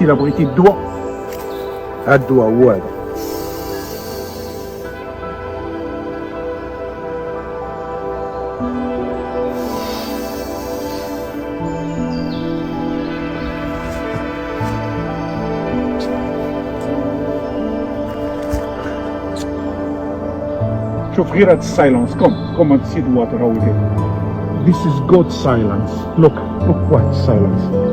إذا بغيتي الدواء، هاد الدواء هو هذا. شوف غير هاد السايلنس، كوم هاد السيد واتر هاو يدير. This is God silence. Look what silence.